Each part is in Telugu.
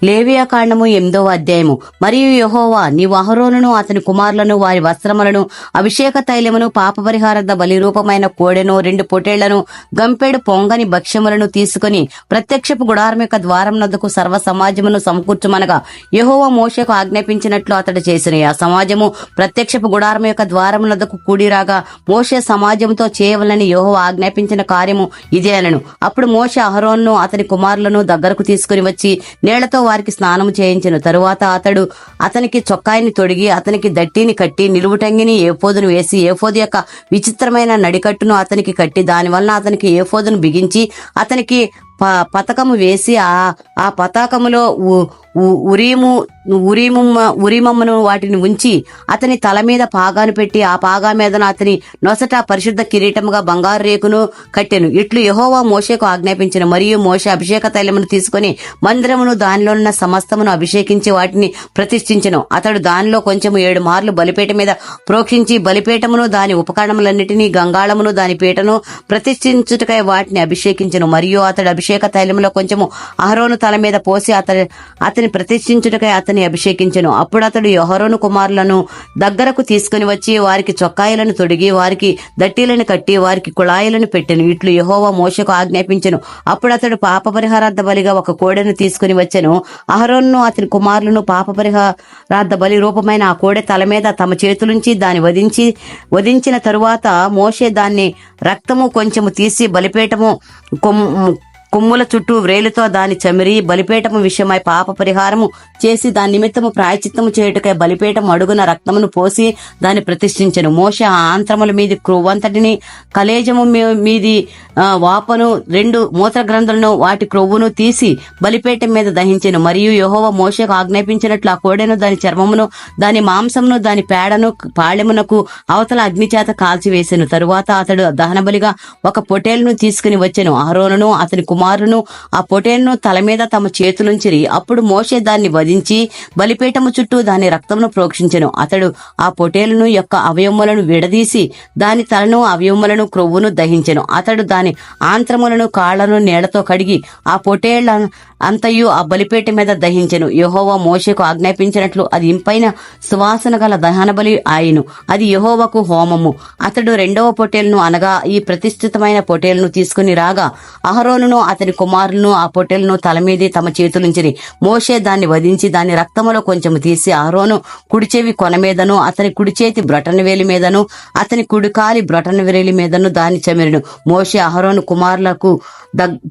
లేవియా కాండము 8వ అధ్యాయము. మరియు యెహోవా, నీవు అహరోనును అతని కుమారులను వారి వస్త్రములను అభిషేక తైలమును పాపపరిహారార్థ బలి రూపమైన కోడెను 2 పొటేళ్లను గంపెడు పొంగని భక్ష్యములను తీసుకుని ప్రత్యక్షపు గుడారం యొక్క ద్వారం నద్దకు సర్వ సమాజమును సమకూర్చుమనగా యెహోవా మోషేకు ఆజ్ఞాపించినట్లు అతడు చేసిన ఆ సమాజము ప్రత్యక్షపు గుడారం యొక్క ద్వారం నద్దకు కూడిరాగా మోషే సమాజంతో చేయవలని యెహోవా ఆజ్ఞాపించిన కార్యము ఇదే అనెను. అప్పుడు మోషే అహరోనును అతని కుమారులను దగ్గరకు తీసుకుని వచ్చి నీళ్లతో వారికి స్నానము చేయించెను. తరువాత అతడు అతనికి చొక్కాయిని తొడిగి అతనికి దట్టిని కట్టి నిలువుటంగిని ఏఫోదును వేసి ఏఫోదు యొక్క విచిత్రమైన నడికట్టును అతనికి కట్టి దానివలన అతనికి ఏఫోదును బిగించి అతనికి పతకము వేసి ఆ పతాకములో ఉరీమమ్మను వాటిని ఉంచి అతని తల మీద పాగాను పెట్టి ఆ పాగా మీదను అతని నొసట పరిశుద్ధ కిరీటముగా బంగారు రేకును కట్టెను. ఇట్లు యెహోవా మోషేకు ఆజ్ఞాపించిన. మరియు మోషే అభిషేక తైలమును తీసుకుని మందిరమును దానిలో ఉన్న సమస్తమును అభిషేకించి వాటిని ప్రతిష్ఠించెను. అతడు దానిలో కొంచెము 7 మార్లు బలిపీఠ మీద ప్రోక్షించి బలిపీఠమును దాని ఉపకరణములన్నిటినీ గంగాళమును దాని పీటను ప్రతిష్ఠించుటకై వాటిని అభిషేకించెను. మరియు అతడు అభిషేక తైలములో కొంచెము అహరోను తల మీద పోసి అతని ప్రతిష్ఠించుటకై అతని అభిషేకించెను. అప్పుడు అతడు అహరోను కుమారులను దగ్గరకు తీసుకుని వచ్చి వారికి చొక్కాయిలను తొడిగి వారికి దట్టీలను కట్టి వారికి కుళాయిలను పెట్టెను. ఇట్లు యెహోవా మోషేకు ఆజ్ఞాపించెను. అప్పుడు అతడు పాపపరిహారార్థ బలిగా ఒక కోడెను తీసుకుని వచ్చెను. అహరోనును అతని కుమారులను పాపపరిహారార్థ బలి రూపమైన ఆ కోడె తల మీద తమ చేతులుంచి దాన్ని వధించిన తరువాత మోషే దాన్ని రక్తము కొంచెము తీసి బలిపీఠము కొమ్ముల చుట్టూ వ్రేలుతో దాని చమిరి బలిపీఠము విషయమై పాప పరిహారము చేసి దాని నిమిత్తము ప్రాయచిత్తము చేయుటకై బలిపీఠం అడుగున రక్తమును పోసి దాన్ని ప్రతిష్ఠించెను. మోషే ఆ ఆంత్రముల మీది క్రొవ్వంతటిని కలేజము మీది వాపను 2 మూత్ర గ్రంథులను వాటి క్రొవ్వును తీసి బలిపీఠం మీద దహించెను. మరియు యెహోవా మోషేకు ఆజ్ఞాపించినట్లు ఆ కోడెను దాని చర్మమును దాని మాంసమును దాని పేడను పాళెమునకు అవతల అగ్నిచేత కాల్చివేసెను. తరువాత అతడు దహనబలిగా ఒక పొటేలును తీసుకుని వచ్చెను. అహరోనును అతని కుమారును ఆ పొటేలును తల మీద తమ చేతులుంచిరి. అప్పుడు మోషే దాన్ని వధించి బలిపీఠము చుట్టూ దాని రక్తమును ప్రోక్షించెను. అతడు ఆ పొటేలును యొక్క అవయవములను విడదీసి దాని తలను అవయవములను క్రొవ్వును దహించెను. అతడు దాని ఆంత్రములను కాళ్లను నీళ్లతో కడిగి ఆ పొటేళ్ల అంతయు ఆ బలిపీఠ మీద దహించెను. యెహోవా మోషేకు ఆజ్ఞాపించినట్లు అది ఇంపైన సువాసన గల దహన బలి ఆయను. అది యెహోవాకు హోమము. అతడు 2వ పొటేలును అనగా ఈ ప్రతిష్ఠితమైన పొటేలును తీసుకుని రాగా అహరోనును అతని కుమారులను ఆ పొటేలును తల మీది తమ చేతులుంచిరి. మోషే దాన్ని వధించి దాని రక్తములో కొంచెము తీసి అహరోను కుడిచెవి కొన మీదను అతని కుడి చేతి బ్రొటనవేలి మీదను అతని కుడికాలి బ్రొటనవేలి మీదను దాన్ని చమిరెను. మోషే అహరోను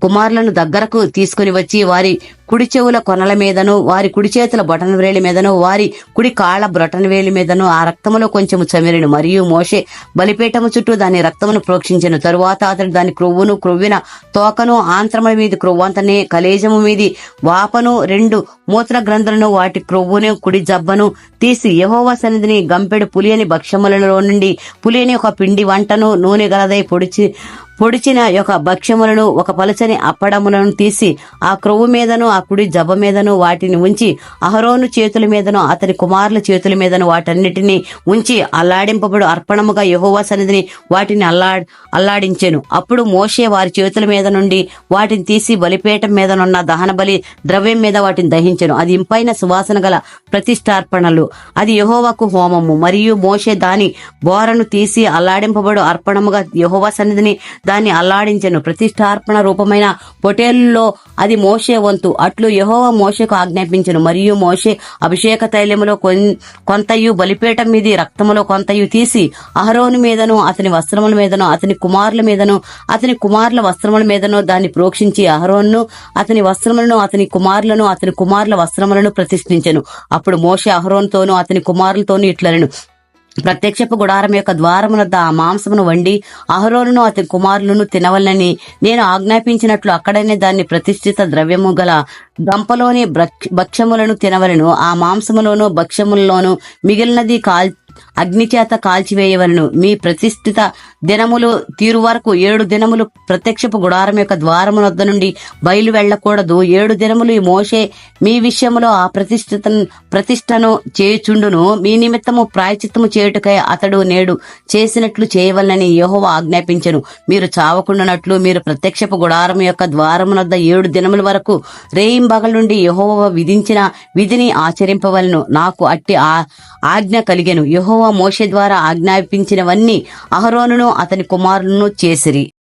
కుమారులను దగ్గరకు తీసుకుని వచ్చి వారి కుడి చెవుల కొనల మీదను వారి కుడి చేతుల బొటనవేలి మీదను వారి కుడి కాళ్ల బ్రొటనవేలి మీదను ఆ రక్తములో కొంచెము చమిరెను. మరియు మోషే బలిపీఠము చుట్టూ దాని రక్తమును ప్రోక్షించెను. తరువాత అతడు దాని క్రొవ్వును క్రొవ్విన తోకను ఆంత్రముల మీది క్రొవ్వంతనే కలేజము మీది వాపను 2 మూత్ర గ్రంథులను వాటి క్రొవ్వును కుడి జబ్బను తీసి యెహోవా సన్నిధిని గంపెడు పులియని భక్ష్యములలో నుండి పులియని ఒక పిండి వంటను నూనె గలదై పొడిచిన యొక్క భక్ష్యములను ఒక పలచని అప్పడములను తీసి ఆ క్రొవ్వు మీదను ఆ కుడి జబ్బ మీదను వాటిని ఉంచి అహరోను చేతుల మీదను అతని కుమారుల చేతుల మీదను వాటన్నిటిని ఉంచి అల్లాడింపబడు అర్పణముగా యెహోవా సన్నిధిని వాటిని అల్లాడించెను. అప్పుడు మోషే వారి చేతుల మీద నుండి వాటిని తీసి బలిపీఠం మీదనున్న దహన బలి ద్రవ్యం మీద వాటిని దహించెను. అది ఇంపైన సువాసన గల ప్రతిష్టార్పణలు. అది యెహోవాకు హోమము. మరియు మోషే దాని బోరను తీసి అల్లాడింపబడు అర్పణముగా యెహోవా సన్నిధిని దాన్ని అల్లాడించెను. ప్రతిష్టార్పణ రూపమైన పొటేలులో అది మోషే వంతు. అట్లు యెహోవా మోషేకు ఆజ్ఞాపించెను. మరియు మోషే అభిషేక తైలములో కొంతయు బలిపీఠం మీది రక్తములో కొంతయు తీసి అహరోను మీదను అతని వస్త్రముల మీదను అతని కుమారుల మీదను అతని కుమారుల వస్త్రముల మీదను దాన్ని ప్రోక్షించి అహరోనును అతని వస్త్రములను అతని కుమారులను అతని కుమారుల వస్త్రములను ప్రతిష్ఠించెను. అప్పుడు మోషే అహరోనుతోనూ అతని కుమారులతోనూ ఇట్లనెను. ప్రత్యక్షపు గుడారం యొక్క ద్వారమునద్ద ఆ మాంసమును వండి అహరోనును అతని కుమారులను తినవలనని నేను ఆజ్ఞాపించినట్లు అక్కడనే దాన్ని ప్రతిష్ఠిత ద్రవ్యము గల గంపలోని భక్ష్యములను తినవలను. ఆ మాంసములోను భక్ష్యములలోను మిగిలినది అగ్నిచేత కాల్చివేయవలను. మీ ప్రతిష్ఠిత దినములు తీరు వరకు 7 దినములు ప్రత్యక్షపు గుడారం యొక్క ద్వారము వద్ద నుండి బయలు వెళ్ళకూడదు. 7 దినములు మోషే మీ విషయములో ఆ ప్రతిష్టను చేయుచుండును. మీ నిమిత్తము ప్రాయచిత్తము చేయుటకై అతడు నేడు చేసినట్లు చేయవలనని యెహోవా ఆజ్ఞాపించెను. మీరు చావకుండానట్లు మీరు ప్రత్యక్షపు గుడారం యొక్క ద్వారమునొద్ద 7 దినముల వరకు రేయింబగల నుండి యెహోవా విధించిన విధిని ఆచరింపవలను. నాకు అట్టి ఆజ్ఞ కలిగెను. యెహోవా మోషే ద్వారా ఆజ్ఞాపించినవన్నీ అహరోనును అతని కుమారులను చేసిరి.